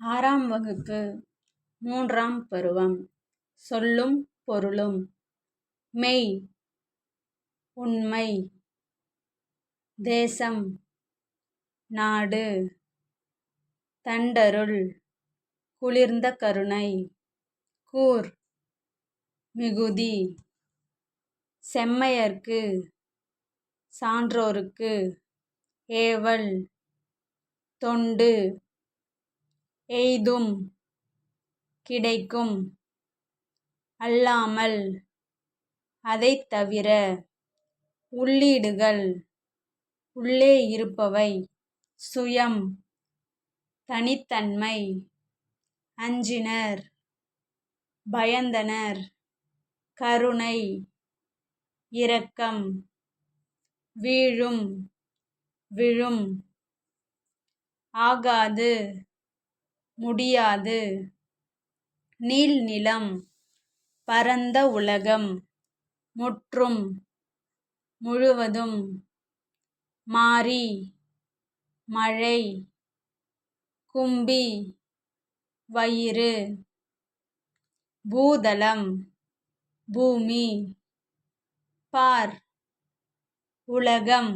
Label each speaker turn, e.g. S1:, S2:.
S1: 6ஆம் வகுப்பு 3ஆம் பருவம். சொல்லும் பொருளும். மெய் உண்மை. தேசம் நாடு. தண்டருள் குளிர்ந்த கருணை. கூர் மிகுதி. செம்மையர்க்கு சான்றோர்க்கு ஏவல். தொண்டு எய்தும் கிடைக்கும். அல்லாமல் அதைத் தவிர. உள்ளீடுகள் உள்ளே இருப்பவை. சுயம் தனித்தன்மை. அஞ்சினர் பயந்தனர். கருணை இரக்கம். வீழும் விழும். ஆகாது முடியாது. நீள்நிலம் பரந்த உலகம். முற்றும் முழுவதும். மாரி மழை. கும்பி வயிறு. பூதலம் பூமி. பார் உலகம்.